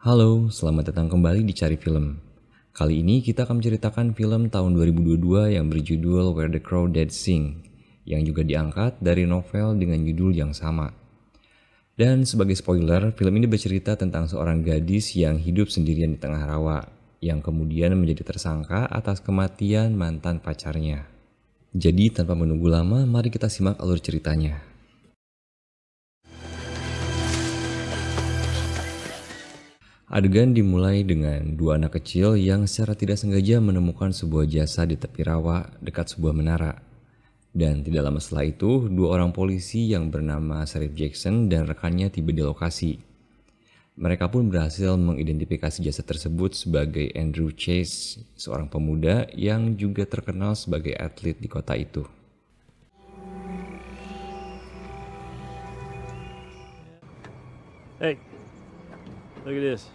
Halo, selamat datang kembali di Cari Film. Kali ini kita akan menceritakan film tahun 2022 yang berjudul Where the Crawdads Sing, yang juga diangkat dari novel dengan judul yang sama. Dan sebagai spoiler, film ini bercerita tentang seorang gadis yang hidup sendirian di tengah rawa, yang kemudian menjadi tersangka atas kematian mantan pacarnya. Jadi tanpa menunggu lama, mari kita simak alur ceritanya. Adegan dimulai dengan dua anak kecil yang secara tidak sengaja menemukan sebuah jasa di tepi rawa dekat sebuah menara. Dan tidak lama setelah itu, dua orang polisi yang bernama Sheriff Jackson dan rekannya tiba di lokasi. Mereka pun berhasil mengidentifikasi jasa tersebut sebagai Andrew Chase, seorang pemuda yang juga terkenal sebagai atlet di kota itu. Hey, look at this.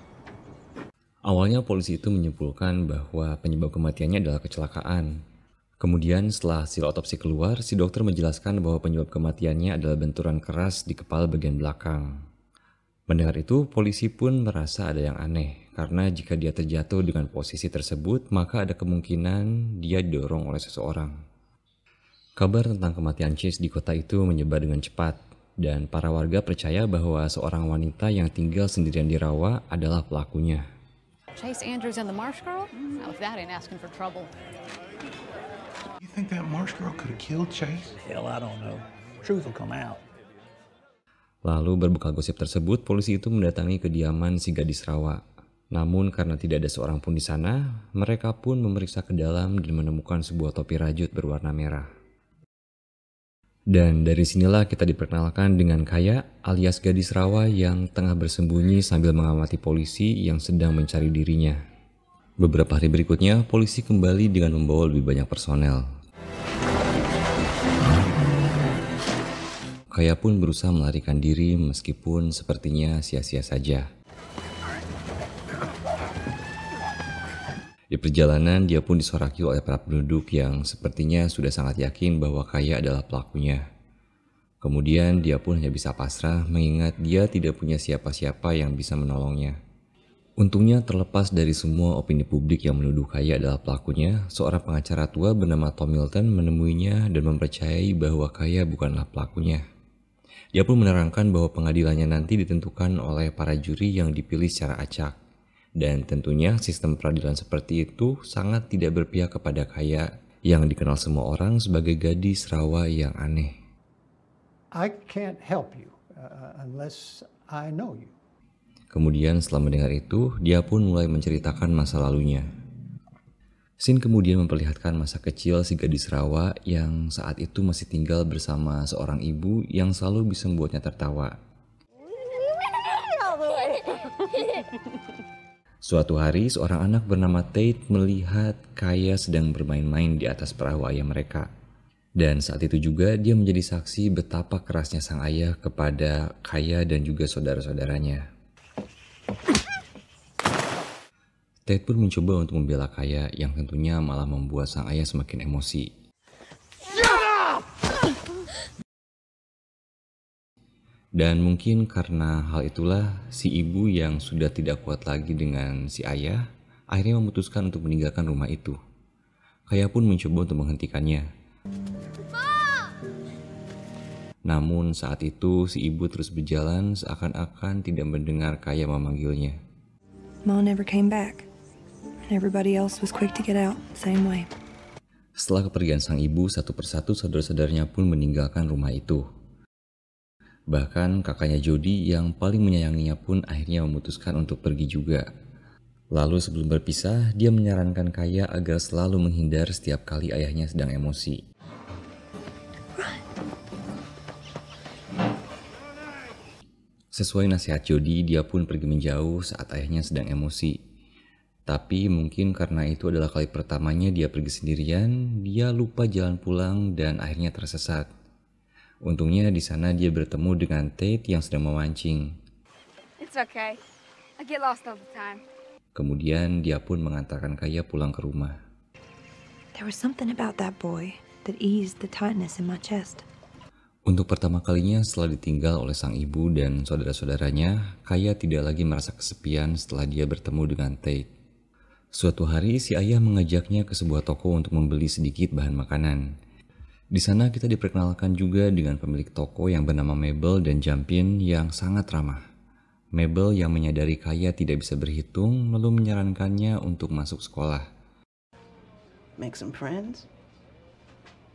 Awalnya polisi itu menyimpulkan bahwa penyebab kematiannya adalah kecelakaan. Kemudian setelah hasil otopsi keluar, si dokter menjelaskan bahwa penyebab kematiannya adalah benturan keras di kepala bagian belakang. Mendengar itu, polisi pun merasa ada yang aneh, karena jika dia terjatuh dengan posisi tersebut, maka ada kemungkinan dia didorong oleh seseorang. Kabar tentang kematian Chase di kota itu menyebar dengan cepat, dan para warga percaya bahwa seorang wanita yang tinggal sendirian di rawa adalah pelakunya. Chase Andrews and the Marsh Girl? Now, if that ain't asking for trouble. You think that Marsh girl could have killed Chase? Hell, I don't know. Truth will come out. Lalu berbekal gosip tersebut, polisi itu mendatangi kediaman si gadis rawa. Namun karena tidak ada seorang pun di sana, mereka pun memeriksa ke dalam dan menemukan sebuah topi rajut berwarna merah. Dan dari sinilah kita diperkenalkan dengan Kaya alias gadis rawa yang tengah bersembunyi sambil mengamati polisi yang sedang mencari dirinya. Beberapa hari berikutnya, polisi kembali dengan membawa lebih banyak personel. Kaya pun berusaha melarikan diri meskipun sepertinya sia-sia saja. Di perjalanan, dia pun disoraki oleh para penduduk yang sepertinya sudah sangat yakin bahwa Kaya adalah pelakunya. Kemudian dia pun hanya bisa pasrah mengingat dia tidak punya siapa-siapa yang bisa menolongnya. Untungnya terlepas dari semua opini publik yang menuduh Kaya adalah pelakunya, seorang pengacara tua bernama Tom Milton menemuinya dan mempercayai bahwa Kaya bukanlah pelakunya. Dia pun menerangkan bahwa pengadilannya nanti ditentukan oleh para juri yang dipilih secara acak. Dan tentunya sistem peradilan seperti itu sangat tidak berpihak kepada Kaya yang dikenal semua orang sebagai gadis rawa yang aneh. I can't help you unless I know you. Kemudian setelah mendengar itu, dia pun mulai menceritakan masa lalunya. Scene kemudian memperlihatkan masa kecil si gadis rawa yang saat itu masih tinggal bersama seorang ibu yang selalu bisa membuatnya tertawa. Suatu hari, seorang anak bernama Tate melihat Kaya sedang bermain-main di atas perahu ayah mereka. Dan saat itu juga dia menjadi saksi betapa kerasnya sang ayah kepada Kaya dan juga saudara-saudaranya. Tate pun mencoba untuk membela Kaya yang tentunya malah membuat sang ayah semakin emosi. Dan mungkin karena hal itulah si ibu yang sudah tidak kuat lagi dengan si ayah akhirnya memutuskan untuk meninggalkan rumah itu. Kaya pun mencoba untuk menghentikannya. Namun saat itu si ibu terus berjalan seakan-akan tidak mendengar Kaya memanggilnya. Ma never came back, and everybody else was quick to get out the same way. Setelah kepergian sang ibu, satu persatu saudara-saudaranya pun meninggalkan rumah itu. Bahkan kakaknya Jody yang paling menyayanginya pun akhirnya memutuskan untuk pergi juga. Lalu sebelum berpisah, dia menyarankan Kaya agar selalu menghindar setiap kali ayahnya sedang emosi. Sesuai nasihat Jody, dia pun pergi menjauh saat ayahnya sedang emosi. Tapi mungkin karena itu adalah kali pertamanya dia pergi sendirian, dia lupa jalan pulang dan akhirnya tersesat. Untungnya di sana dia bertemu dengan Tate yang sedang memancing. It's okay. I get lost all the time. Kemudian dia pun mengantarkan Kaya pulang ke rumah. There was something about that boy that eased the tightness in my chest. Untuk pertama kalinya setelah ditinggal oleh sang ibu dan saudara-saudaranya, Kaya tidak lagi merasa kesepian setelah dia bertemu dengan Tate. Suatu hari si ayah mengajaknya ke sebuah toko untuk membeli sedikit bahan makanan. Di sana kita diperkenalkan juga dengan pemilik toko yang bernama Mabel dan Jampin yang sangat ramah. Mabel yang menyadari Kaya tidak bisa berhitung lalu menyarankannya untuk masuk sekolah. Make some friends.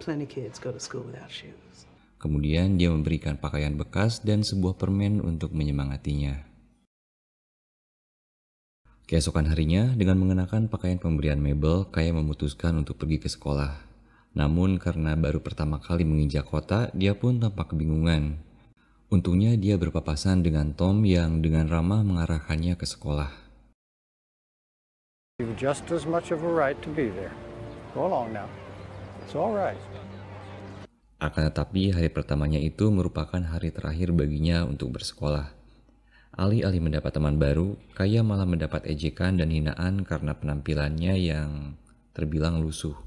Plenty kids go to school without shoes. Kemudian dia memberikan pakaian bekas dan sebuah permen untuk menyemangatinya. Keesokan harinya, dengan mengenakan pakaian pemberian Mabel, Kaya memutuskan untuk pergi ke sekolah. Namun karena baru pertama kali menginjak kota, dia pun tampak kebingungan. Untungnya dia berpapasan dengan Tom yang dengan ramah mengarahkannya ke sekolah. You've just as much of a right to be there. Go along now. It's all right. Akan tetapi hari pertamanya itu merupakan hari terakhir baginya untuk bersekolah. Alih-alih mendapat teman baru, Kaya malah mendapat ejekan dan hinaan karena penampilannya yang terbilang lusuh.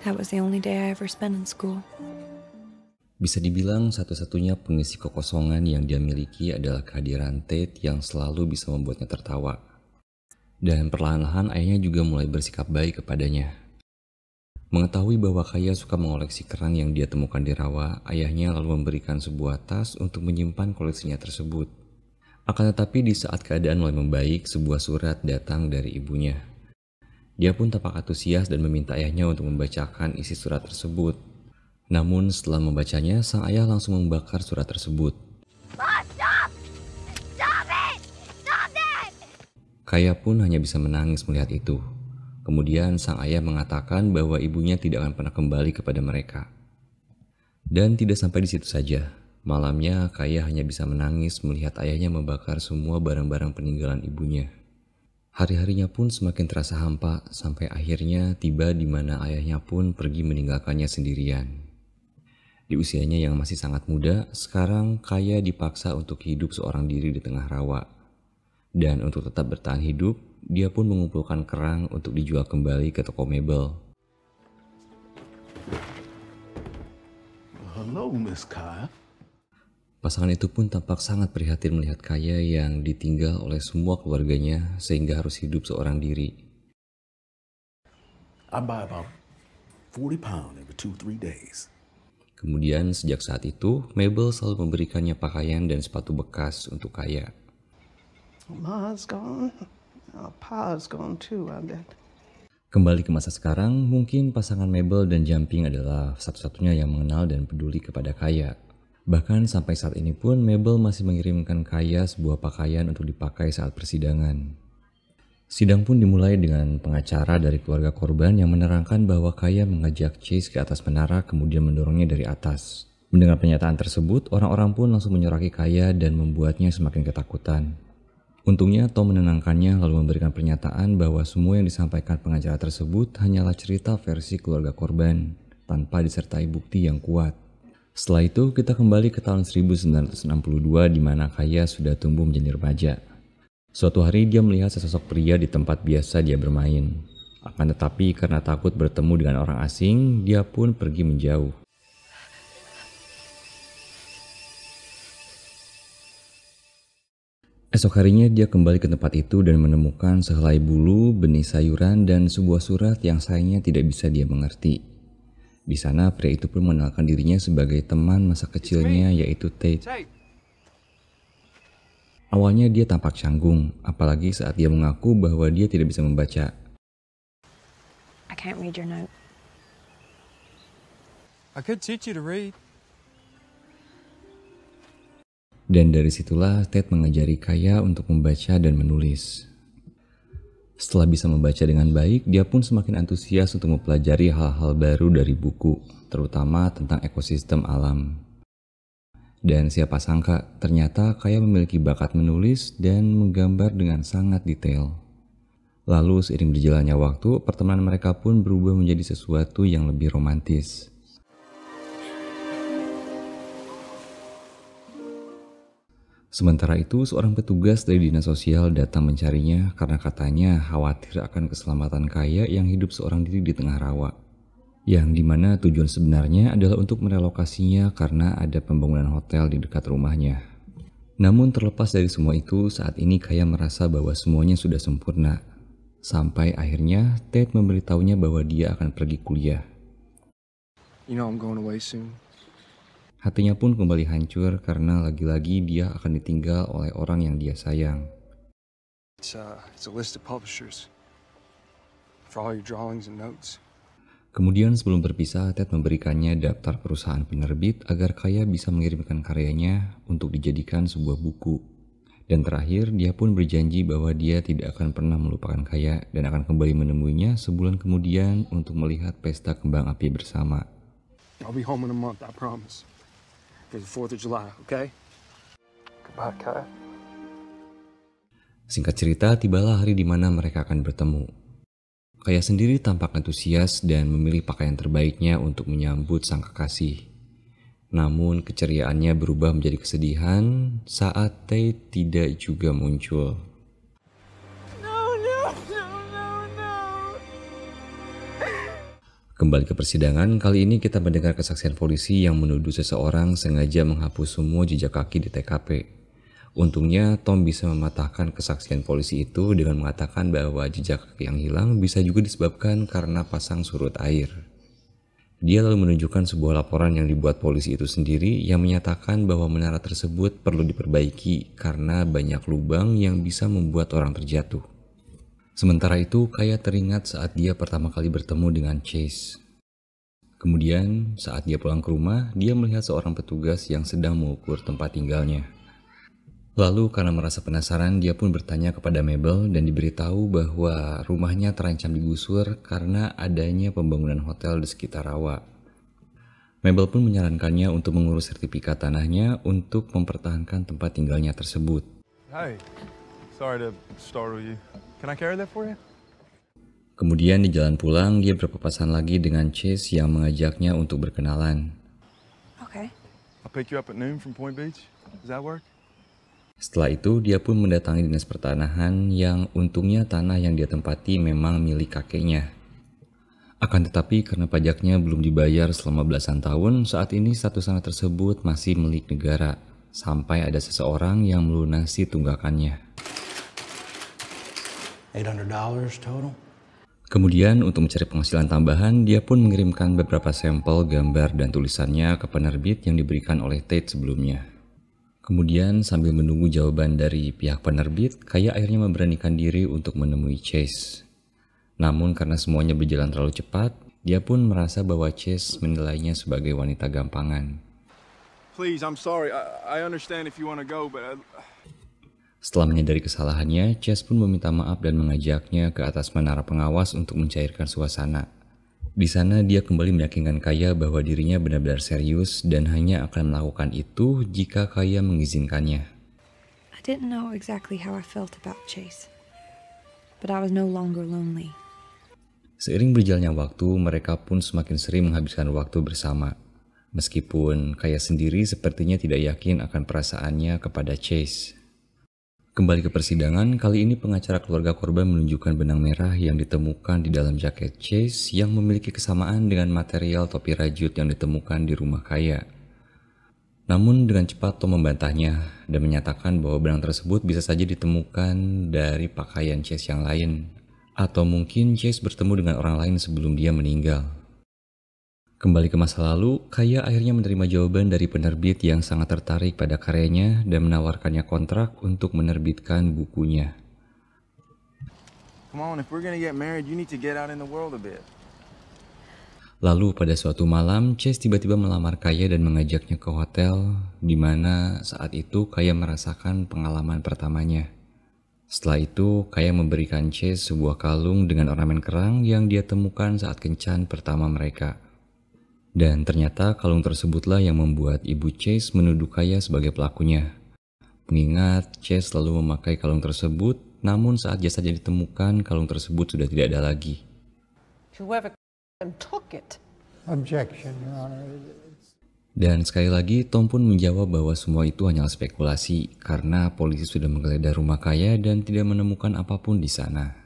That was the only day I ever spent in school. Bisa dibilang satu-satunya pengisi kekosongan yang dia miliki adalah kehadiran Tate yang selalu bisa membuatnya tertawa. Dan perlahan-lahan ayahnya juga mulai bersikap baik kepadanya. Mengetahui bahwa Kaya suka mengoleksi kerang yang dia temukan di rawa, ayahnya lalu memberikan sebuah tas untuk menyimpan koleksinya tersebut. Akan tetapi di saat keadaan mulai membaik, sebuah surat datang dari ibunya. Dia pun tampak antusias dan meminta ayahnya untuk membacakan isi surat tersebut. Namun setelah membacanya, sang ayah langsung membakar surat tersebut. Kaya pun hanya bisa menangis melihat itu. Kemudian sang ayah mengatakan bahwa ibunya tidak akan pernah kembali kepada mereka. Dan tidak sampai di situ saja. Malamnya Kaya hanya bisa menangis melihat ayahnya membakar semua barang-barang peninggalan ibunya. Hari-harinya pun semakin terasa hampa sampai akhirnya tiba di mana ayahnya pun pergi meninggalkannya sendirian. Di usianya yang masih sangat muda, sekarang Kaya dipaksa untuk hidup seorang diri di tengah rawa. Dan untuk tetap bertahan hidup, dia pun mengumpulkan kerang untuk dijual kembali ke toko Mabel. Hello, Miss Kaya. Pasangan itu pun tampak sangat prihatin melihat Kaya yang ditinggal oleh semua keluarganya sehingga harus hidup seorang diri. I buy about 40 pounds every 2-3 days. Kemudian sejak saat itu, Mabel selalu memberikannya pakaian dan sepatu bekas untuk Kaya. Ma's gone. Pa's gone too, I bet. Kembali ke masa sekarang, mungkin pasangan Mabel dan Jamping adalah satu-satunya yang mengenal dan peduli kepada Kaya. Bahkan sampai saat ini pun Mabel masih mengirimkan Kaya sebuah pakaian untuk dipakai saat persidangan. Sidang pun dimulai dengan pengacara dari keluarga korban yang menerangkan bahwa Kaya mengajak Chase ke atas menara kemudian mendorongnya dari atas. Mendengar pernyataan tersebut, orang-orang pun langsung menyoraki Kaya dan membuatnya semakin ketakutan. Untungnya Tom menenangkannya lalu memberikan pernyataan bahwa semua yang disampaikan pengacara tersebut hanyalah cerita versi keluarga korban tanpa disertai bukti yang kuat. Setelah itu kita kembali ke tahun 1962 di mana Kaya sudah tumbuh menjadi remaja. Suatu hari dia melihat sesosok pria di tempat biasa dia bermain. Akan tetapi karena takut bertemu dengan orang asing, dia pun pergi menjauh. Esok harinya dia kembali ke tempat itu dan menemukan sehelai bulu, benih sayuran, dan sebuah surat yang sayangnya tidak bisa dia mengerti. Di sana pria itu pun mengenalkan dirinya sebagai teman masa kecilnya yaitu Tate. Awalnya dia tampak canggung, apalagi saat dia mengaku bahwa dia tidak bisa membaca. I can't read your note. I could teach you to read. Dan dari situlah Tate mengajari Kaya untuk membaca dan menulis. Setelah bisa membaca dengan baik, dia pun semakin antusias untuk mempelajari hal-hal baru dari buku, terutama tentang ekosistem alam. Dan siapa sangka, ternyata Kaya memiliki bakat menulis dan menggambar dengan sangat detail. Lalu seiring berjalannya waktu, pertemanan mereka pun berubah menjadi sesuatu yang lebih romantis. Sementara itu, seorang petugas dari dinas sosial datang mencarinya karena katanya khawatir akan keselamatan Kaya yang hidup seorang diri di tengah rawa. Yang dimana tujuan sebenarnya adalah untuk merelokasinya karena ada pembangunan hotel di dekat rumahnya. Namun terlepas dari semua itu, saat ini Kaya merasa bahwa semuanya sudah sempurna. Sampai akhirnya Ted memberitahunya bahwa dia akan pergi kuliah. You know I'm going away soon. Hatinya pun kembali hancur karena lagi-lagi dia akan ditinggal oleh orang yang dia sayang. It's a list of publishers for all your drawings and notes. Kemudian sebelum berpisah, Ted memberikannya daftar perusahaan penerbit agar Kaya bisa mengirimkan karyanya untuk dijadikan sebuah buku. Dan terakhir, dia pun berjanji bahwa dia tidak akan pernah melupakan Kaya dan akan kembali menemuinya sebulan kemudian untuk melihat pesta kembang api bersama. I'll be home in a month, I promise. For the 4th of July, okay? Goodbye, Kaya. Singkat cerita, tibalah hari di mana mereka akan bertemu. Kaya sendiri tampak antusias dan memilih pakaian terbaiknya untuk menyambut sang kekasih. Namun keceriaannya berubah menjadi kesedihan saat Tate tidak juga muncul. Kembali ke persidangan, kali ini kita mendengar kesaksian polisi yang menuduh seseorang sengaja menghapus semua jejak kaki di TKP. Untungnya Tom bisa mematahkan kesaksian polisi itu dengan mengatakan bahwa jejak kaki yang hilang bisa juga disebabkan karena pasang surut air. Dia lalu menunjukkan sebuah laporan yang dibuat polisi itu sendiri yang menyatakan bahwa menara tersebut perlu diperbaiki karena banyak lubang yang bisa membuat orang terjatuh. Sementara itu, Kaya teringat saat dia pertama kali bertemu dengan Chase. Kemudian, saat dia pulang ke rumah, dia melihat seorang petugas yang sedang mengukur tempat tinggalnya. Lalu, karena merasa penasaran, dia pun bertanya kepada Mabel dan diberitahu bahwa rumahnya terancam digusur karena adanya pembangunan hotel di sekitar rawa. Mabel pun menyarankannya untuk mengurus sertifikat tanahnya untuk mempertahankan tempat tinggalnya tersebut. Hi, sorry to startle you. Can I carry that for you? Kemudian di jalan pulang, dia berpapasan lagi dengan Chase yang mengajaknya untuk berkenalan. Okay. I'll pick you up at noon from Point Beach. Does that work? Setelah itu, dia pun mendatangi dinas pertanahan yang untungnya tanah yang dia tempati memang milik kakeknya. Akan tetapi karena pajaknya belum dibayar selama belasan tahun, saat ini status tanah tersebut masih milik negara, sampai ada seseorang yang melunasi tunggakannya. $800 total? Kemudian untuk mencari penghasilan tambahan, dia pun mengirimkan beberapa sampel gambar dan tulisannya ke penerbit yang diberikan oleh Tate sebelumnya. Kemudian sambil menunggu jawaban dari pihak penerbit, Kaya akhirnya memberanikan diri untuk menemui Chase. Namun karena semuanya berjalan terlalu cepat, dia pun merasa bahwa Chase menilainya sebagai wanita gampangan. Please, I'm sorry. I understand if you want to go, but Setelah menyadari kesalahannya, Chase pun meminta maaf dan mengajaknya ke atas menara pengawas untuk mencairkan suasana. Di sana dia kembali meyakinkan Kaya bahwa dirinya benar-benar serius dan hanya akan melakukan itu jika Kaya mengizinkannya. I didn't know exactly how I felt about Chase, but I was no longer lonely. Seiring berjalannya waktu, mereka pun semakin sering menghabiskan waktu bersama. Meskipun Kaya sendiri sepertinya tidak yakin akan perasaannya kepada Chase. Kembali ke persidangan, kali ini pengacara keluarga korban menunjukkan benang merah yang ditemukan di dalam jaket Chase yang memiliki kesamaan dengan material topi rajut yang ditemukan di rumah Kaya. Namun dengan cepat Tom membantahnya dan menyatakan bahwa benang tersebut bisa saja ditemukan dari pakaian Chase yang lain, atau mungkin Chase bertemu dengan orang lain sebelum dia meninggal. Kembali ke masa lalu, Kaya akhirnya menerima jawaban dari penerbit yang sangat tertarik pada karyanya dan menawarkannya kontrak untuk menerbitkan bukunya. come on, if we're gonna get married, you need to get out in the world a bit. Lalu pada suatu malam, Chase tiba-tiba melamar Kaya dan mengajaknya ke hotel, di mana saat itu Kaya merasakan pengalaman pertamanya. Setelah itu, Kaya memberikan Chase sebuah kalung dengan ornamen kerang yang dia temukan saat kencan pertama mereka. Dan ternyata kalung tersebutlah yang membuat ibu Chase menuduh Kaya sebagai pelakunya. Mengingat Chase selalu memakai kalung tersebut, namun saat jasadnya ditemukan, kalung tersebut sudah tidak ada lagi. Whoever took it. Objection, Your Honor. Dan sekali lagi Tom pun menjawab bahwa semua itu hanyalah spekulasi karena polisi sudah menggeledah rumah Kaya dan tidak menemukan apapun di sana.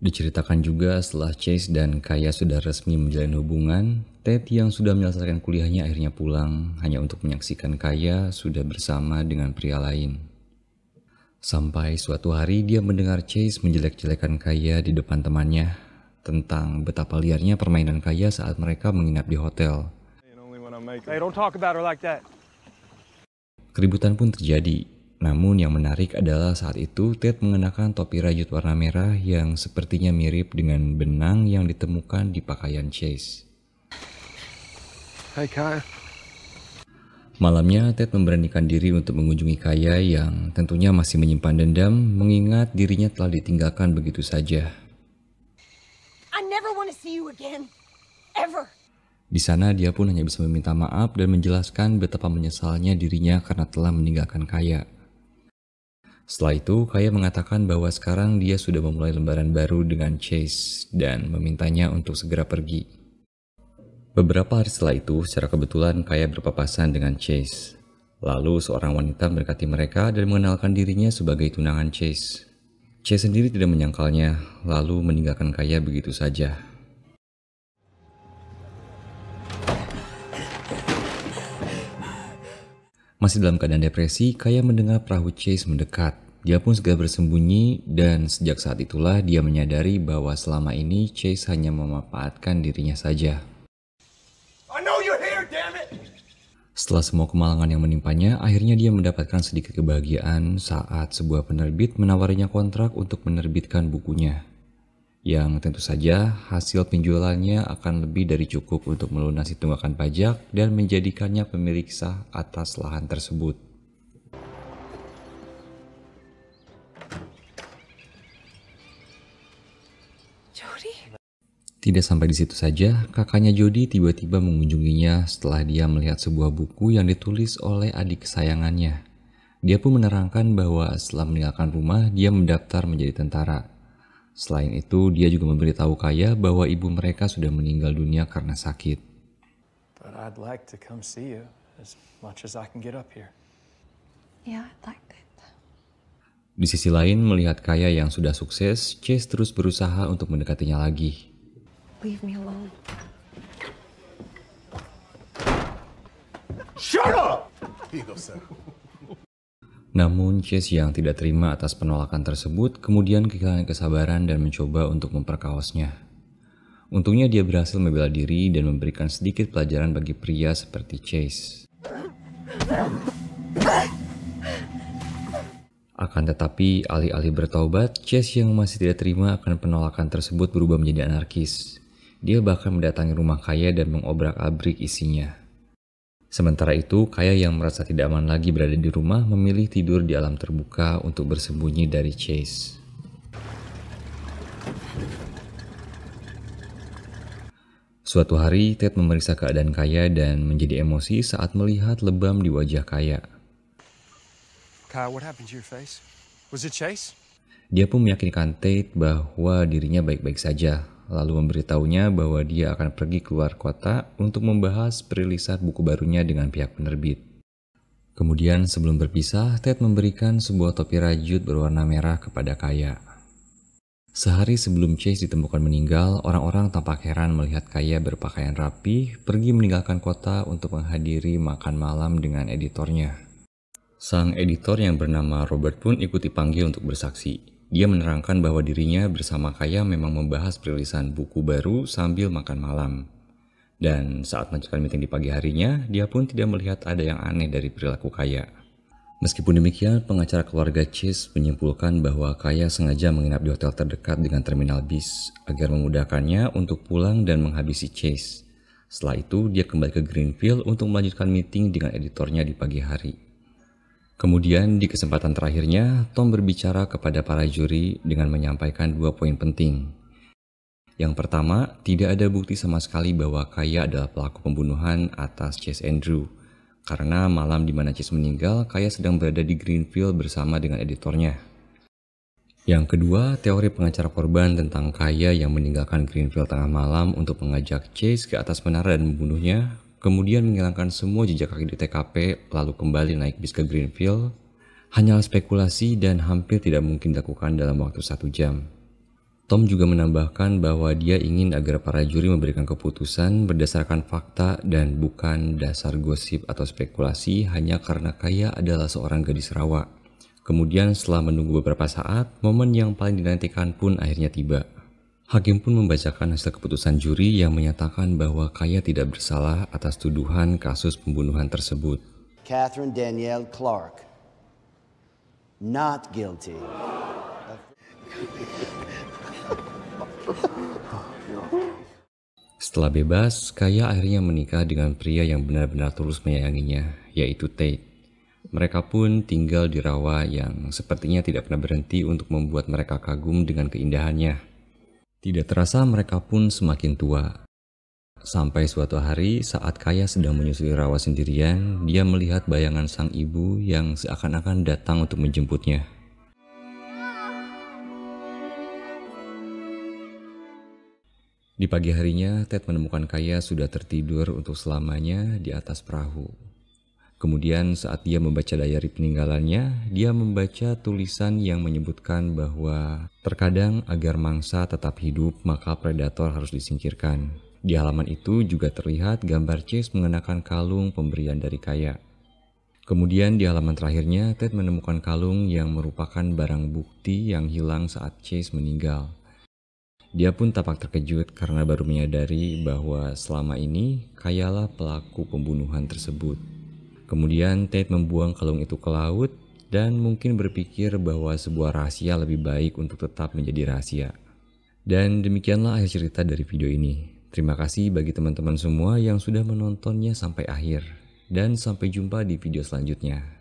Diceritakan juga setelah Chase dan Kaya sudah resmi menjalin hubungan, Ted yang sudah menyelesaikan kuliahnya akhirnya pulang hanya untuk menyaksikan Kaya sudah bersama dengan pria lain. Sampai suatu hari dia mendengar Chase menjelek-jelekan Kaya di depan temannya tentang betapa liarnya permainan Kaya saat mereka menginap di hotel. Hey, don't talk about her like that. Keributan pun terjadi. Namun yang menarik adalah saat itu Ted mengenakan topi rajut warna merah yang sepertinya mirip dengan benang yang ditemukan di pakaian Chase. Hey, Kaya. Malamnya Ted memberanikan diri untuk mengunjungi Kaya yang tentunya masih menyimpan dendam mengingat dirinya telah ditinggalkan begitu saja. I never want to see you again. Ever. Di sana dia pun hanya bisa meminta maaf dan menjelaskan betapa menyesalnya dirinya karena telah meninggalkan Kaya. Setelah itu, Kaya mengatakan bahwa sekarang dia sudah memulai lembaran baru dengan Chase dan memintanya untuk segera pergi. Beberapa hari setelah itu, secara kebetulan Kaya berpapasan dengan Chase. Lalu seorang wanita mendekati mereka dan mengenalkan dirinya sebagai tunangan Chase. Chase sendiri tidak menyangkalnya, lalu meninggalkan Kaya begitu saja. Masih dalam keadaan depresi, Kaya mendengar perahu Chase mendekat. Dia pun segera bersembunyi dan sejak saat itulah dia menyadari bahwa selama ini Chase hanya memanfaatkan dirinya saja. I know you're here, damn it. Setelah semua kemalangan yang menimpanya, akhirnya dia mendapatkan sedikit kebahagiaan saat sebuah penerbit menawarinya kontrak untuk menerbitkan bukunya. Yang tentu saja hasil penjualannya akan lebih dari cukup untuk melunasi tunggakan pajak dan menjadikannya pemilik sah atas lahan tersebut. Jody? Tidak sampai di situ saja, kakaknya Jody tiba-tiba mengunjunginya setelah dia melihat sebuah buku yang ditulis oleh adik kesayangannya. Dia pun menerangkan bahwa setelah meninggalkan rumah, dia mendaftar menjadi tentara. Selain itu, dia juga memberitahu Kaya bahwa ibu mereka sudah meninggal dunia karena sakit. But I'd like to come see you as much as I can get up here. Yeah, I'd like that. Di sisi lain, melihat Kaya yang sudah sukses, Chase terus berusaha untuk mendekatinya lagi. Leave me alone. Shut up! Here you go, son. Namun Chase yang tidak terima atas penolakan tersebut kemudian kehilangan kesabaran dan mencoba untuk memperkaosnya. Untungnya dia berhasil membela diri dan memberikan sedikit pelajaran bagi pria seperti Chase. Akan tetapi alih-alih bertaubat, Chase yang masih tidak terima akan penolakan tersebut berubah menjadi anarkis. Dia bahkan mendatangi rumah Kaya dan mengobrak-abrik isinya. Sementara itu, Kaya yang merasa tidak aman lagi berada di rumah memilih tidur di alam terbuka untuk bersembunyi dari Chase. Suatu hari, Ted memeriksa keadaan Kaya dan menjadi emosi saat melihat lebam di wajah Kaya. Kaya, what happened to your face? Was it Chase? Dia pun meyakinkan Ted bahwa dirinya baik-baik saja, lalu memberitahunya bahwa dia akan pergi keluar kota untuk membahas perilisan buku barunya dengan pihak penerbit. Kemudian sebelum berpisah, Ted memberikan sebuah topi rajut berwarna merah kepada Kaya. Sehari sebelum Chase ditemukan meninggal, orang-orang tampak heran melihat Kaya berpakaian rapi pergi meninggalkan kota untuk menghadiri makan malam dengan editornya. Sang editor yang bernama Robert pun ikut dipanggil untuk bersaksi. Dia menerangkan bahwa dirinya bersama Kaya memang membahas perilisan buku baru sambil makan malam. Dan saat melanjutkan meeting di pagi harinya, dia pun tidak melihat ada yang aneh dari perilaku Kaya. Meskipun demikian, pengacara keluarga Chase menyimpulkan bahwa Kaya sengaja menginap di hotel terdekat dengan terminal bis agar memudahkannya untuk pulang dan menghabisi Chase. Setelah itu, dia kembali ke Greenfield untuk melanjutkan meeting dengan editornya di pagi hari. Kemudian di kesempatan terakhirnya, Tom berbicara kepada para juri dengan menyampaikan 2 poin penting. Yang pertama, tidak ada bukti sama sekali bahwa Kaya adalah pelaku pembunuhan atas Chase Andrew. Karena malam di mana Chase meninggal, Kaya sedang berada di Greenfield bersama dengan editornya. Yang kedua, teori pengacara korban tentang Kaya yang meninggalkan Greenfield tengah malam untuk mengajak Chase ke atas menara dan membunuhnya kemudian menghilangkan semua jejak kaki di TKP lalu kembali naik bis ke Greenfield, hanyalah spekulasi dan hampir tidak mungkin dilakukan dalam waktu 1 jam. Tom juga menambahkan bahwa dia ingin agar para juri memberikan keputusan berdasarkan fakta dan bukan dasar gosip atau spekulasi hanya karena Kaya adalah seorang gadis rawa. Kemudian setelah menunggu beberapa saat, momen yang paling dinantikan pun akhirnya tiba. Hakim pun membacakan hasil keputusan juri yang menyatakan bahwa Kaya tidak bersalah atas tuduhan kasus pembunuhan tersebut. Catherine Danielle Clark, not guilty. Setelah bebas, Kaya akhirnya menikah dengan pria yang benar-benar tulus menyayanginya, yaitu Tate. Mereka pun tinggal di rawa yang sepertinya tidak pernah berhenti untuk membuat mereka kagum dengan keindahannya. Tidak terasa mereka pun semakin tua. Sampai suatu hari saat Kaya sedang menyusuri rawa sendirian, dia melihat bayangan sang ibu yang seakan-akan datang untuk menjemputnya. Di pagi harinya, Ted menemukan Kaya sudah tertidur untuk selamanya di atas perahu. Kemudian saat dia membaca diary peninggalannya, dia membaca tulisan yang menyebutkan bahwa terkadang agar mangsa tetap hidup, maka predator harus disingkirkan. Di halaman itu juga terlihat gambar Chase mengenakan kalung pemberian dari Kaya. Kemudian di halaman terakhirnya, Ted menemukan kalung yang merupakan barang bukti yang hilang saat Chase meninggal. Dia pun tampak terkejut karena baru menyadari bahwa selama ini Kayalah pelaku pembunuhan tersebut. Kemudian Tate membuang kalung itu ke laut dan mungkin berpikir bahwa sebuah rahasia lebih baik untuk tetap menjadi rahasia. Dan demikianlah akhir cerita dari video ini. Terima kasih bagi teman-teman semua yang sudah menontonnya sampai akhir. Dan sampai jumpa di video selanjutnya.